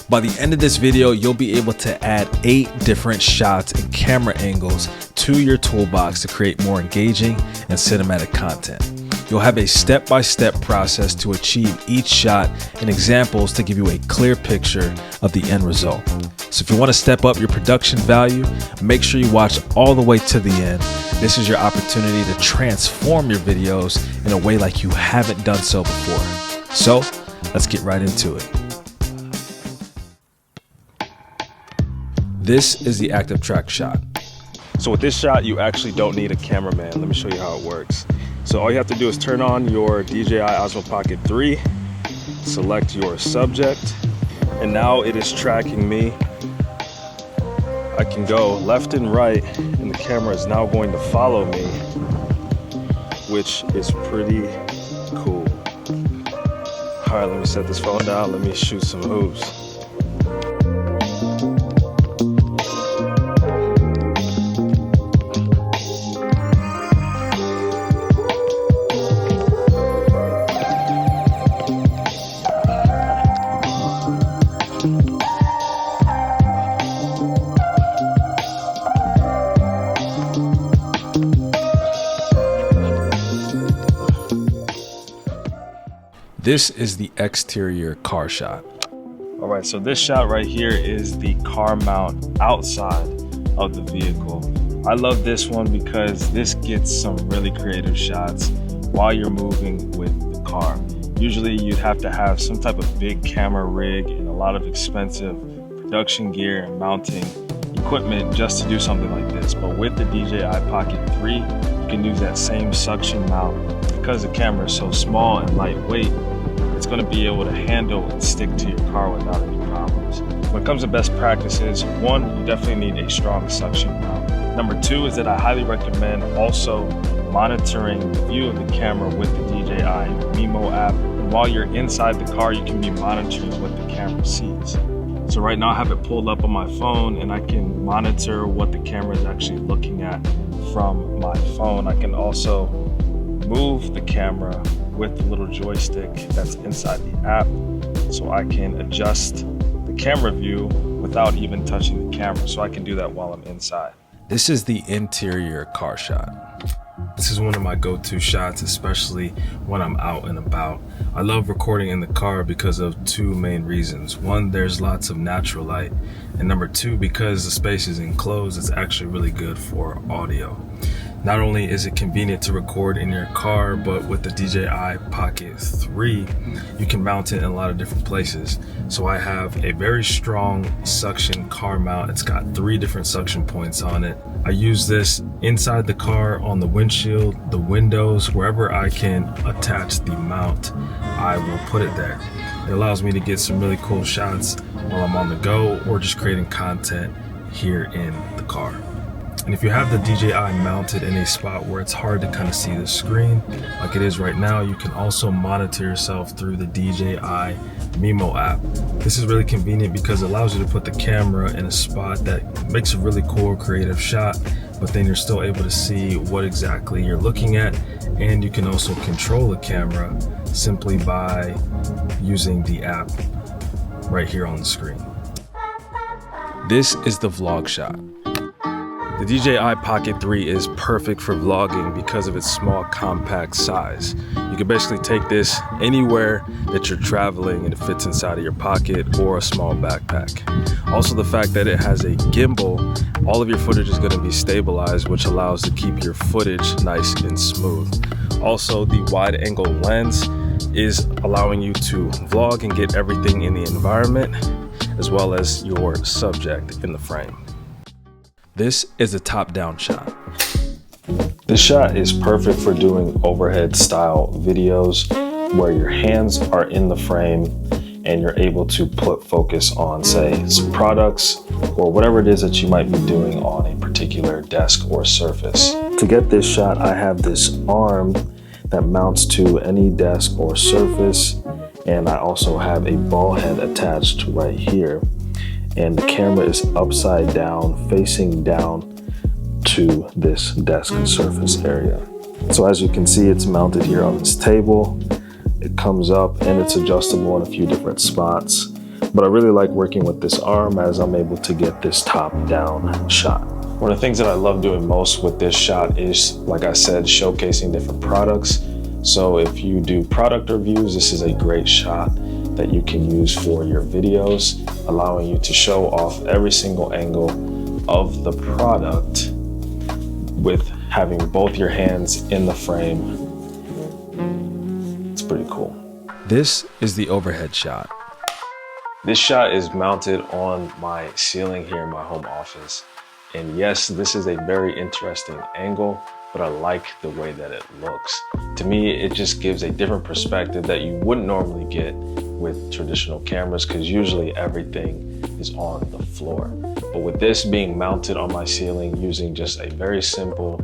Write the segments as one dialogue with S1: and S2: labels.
S1: By the end of this video, you'll be able to add 8 different shots and camera angles to your toolbox to create more engaging and cinematic content. You'll have a step-by-step process to achieve each shot and examples to give you a clear picture of the end result. So if you want to step up your production value, make sure you watch all the way to the end. This is your opportunity to transform your videos in a way like you haven't done so before. So let's get right into it. This is the active track shot. So with this shot, you actually don't need a cameraman. Let me show you how it works. So all you have to do is turn on your DJI Osmo Pocket 3, select your subject, and now it is tracking me. I can go left and right, and the camera is now going to follow me, which is pretty cool. All right, let me set this phone down. Let me shoot some hoops. This is the exterior car shot. All right, so this shot right here is the car mount outside of the vehicle. I love this one because this gets some really creative shots while you're moving with the car. Usually you'd have to have some type of big camera rig and a lot of expensive production gear and mounting equipment just to do something like this. But with the DJI Pocket 3, you can use that same suction mount. Because the camera is so small and lightweight, it's going to be able to handle and stick to your car without any problems. When it comes to best practices, 1, you definitely need a strong suction mount. Number 2 is that I highly recommend also monitoring the view of the camera with the DJI Mimo app. And while you're inside the car, you can be monitoring what the camera sees. So right now I have it pulled up on my phone and I can monitor what the camera is actually looking at from my phone. I can also move the camera with the little joystick that's inside the app, so I can adjust the camera view without even touching the camera, so I can do that while I'm inside. This is the interior car shot. This is one of my go-to shots, especially when I'm out and about. I love recording in the car because of 2 main reasons. 1, there's lots of natural light, and number 2, because the space is enclosed, it's actually really good for audio. Not only is it convenient to record in your car, but with the DJI Pocket 3, you can mount it in a lot of different places. So I have a very strong suction car mount. It's got 3 different suction points on it. I use this inside the car, on the windshield, the windows, wherever I can attach the mount, I will put it there. It allows me to get some really cool shots while I'm on the go or just creating content here in the car. And if you have the DJI mounted in a spot where it's hard to kind of see the screen, like it is right now, you can also monitor yourself through the DJI Mimo app. This is really convenient because it allows you to put the camera in a spot that makes a really cool creative shot, but then you're still able to see what exactly you're looking at, and you can also control the camera simply by using the app right here on the screen. This is the vlog shot. The DJI Pocket 3 is perfect for vlogging because of its small, compact size. You can basically take this anywhere that you're traveling and it fits inside of your pocket or a small backpack. Also, the fact that it has a gimbal, all of your footage is going to be stabilized, which allows to keep your footage nice and smooth. Also, the wide-angle lens is allowing you to vlog and get everything in the environment, as well as your subject in the frame. This is a top-down shot. This shot is perfect for doing overhead style videos where your hands are in the frame and you're able to put focus on, say, some products or whatever it is that you might be doing on a particular desk or surface. To get this shot, I have this arm that mounts to any desk or surface, and I also have a ball head attached right here. And the camera is upside down, facing down to this desk surface area. So as you can see, it's mounted here on this table. It comes up and it's adjustable in a few different spots. But I really like working with this arm as I'm able to get this top-down shot. One of the things that I love doing most with this shot is, like I said, showcasing different products. So if you do product reviews, this is a great shot that you can use for your videos, allowing you to show off every single angle of the product with having both your hands in the frame. It's pretty cool. This is the overhead shot. This shot is mounted on my ceiling here in my home office. And yes, this is a very interesting angle, but I like the way that it looks. To me, it just gives a different perspective that you wouldn't normally get with traditional cameras, because usually everything is on the floor. But with this being mounted on my ceiling using just a very simple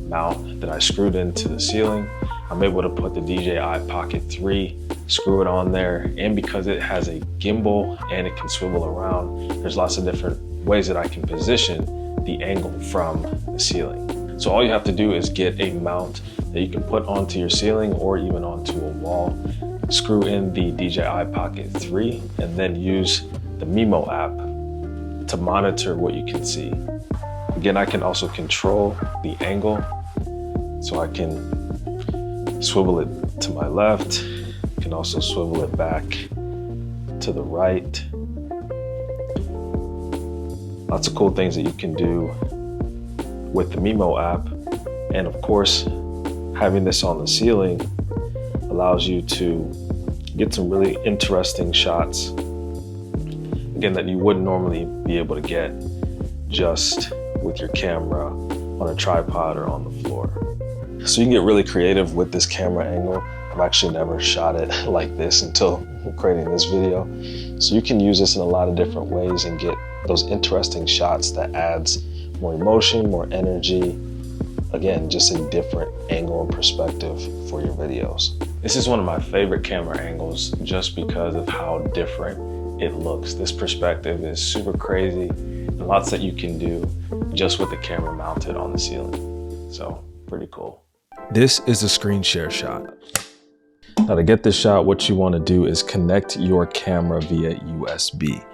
S1: mount that I screwed into the ceiling, I'm able to put the DJI Pocket 3, screw it on there, and because it has a gimbal and it can swivel around, there's lots of different ways that I can position the angle from the ceiling. So all you have to do is get a mount that you can put onto your ceiling or even onto a wall, screw in the DJI Pocket 3, and then use the Mimo app to monitor what you can see. Again, I can also control the angle, so I can swivel it to my left, can also swivel it back to the right. Lots of cool things that you can do with the Mimo app. And of course, having this on the ceiling allows you to get some really interesting shots, again, that you wouldn't normally be able to get just with your camera on a tripod or on the floor. So you can get really creative with this camera angle. I've actually never shot it like this until creating this video. So you can use this in a lot of different ways and get those interesting shots that adds more emotion, more energy. Again, just a different angle and perspective for your videos. This is one of my favorite camera angles just because of how different it looks. This perspective is super crazy and lots that you can do just with the camera mounted on the ceiling. So pretty cool. This is a screen share shot. Now to get this shot, what you want to do is connect your camera via USB.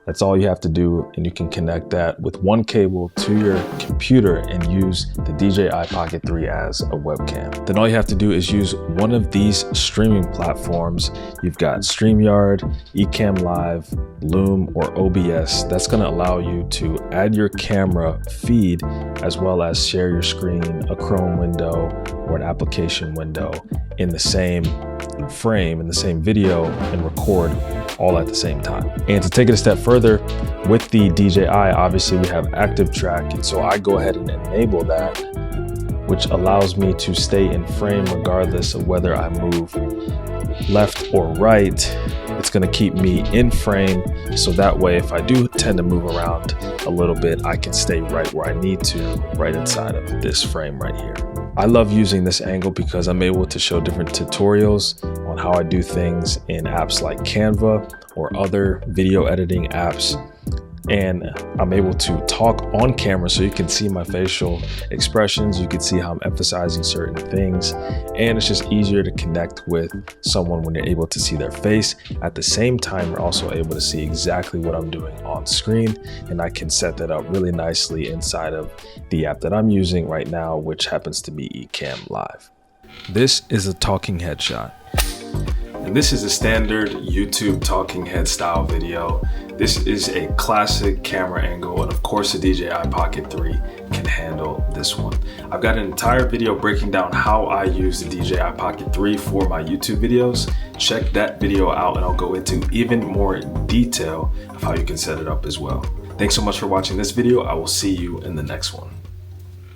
S1: That's all you have to do, and you can connect that with one cable to your computer and use the DJI Pocket 3 as a webcam. Then all you have to do is use one of these streaming platforms. You've got StreamYard, Ecamm Live, Loom, or OBS. That's going to allow you to add your camera feed as well as share your screen, a Chrome window, or an application window in the same frame, in the same video, and record all at the same time. And to take it a step further, with the DJI, obviously we have active track, and so I go ahead and enable that, which allows me to stay in frame regardless of whether I move left or right. It's going to keep me in frame, so that way if I do tend to move around a little bit, I can stay right where I need to, right inside of this frame right here. I love using this angle because I'm able to show different tutorials on how I do things in apps like Canva or other video editing apps. And I'm able to talk on camera so you can see my facial expressions. You can see how I'm emphasizing certain things. And it's just easier to connect with someone when you're able to see their face. At the same time, you're also able to see exactly what I'm doing on screen. And I can set that up really nicely inside of the app that I'm using right now, which happens to be Ecamm Live. This is a talking head shot. And this is a standard YouTube talking head style video. This is a classic camera angle, and of course the DJI Pocket 3 can handle this one. I've got an entire video breaking down how I use the DJI Pocket 3 for my YouTube videos. Check that video out and I'll go into even more detail of how you can set it up as well. Thanks so much for watching this video. I will see you in the next one.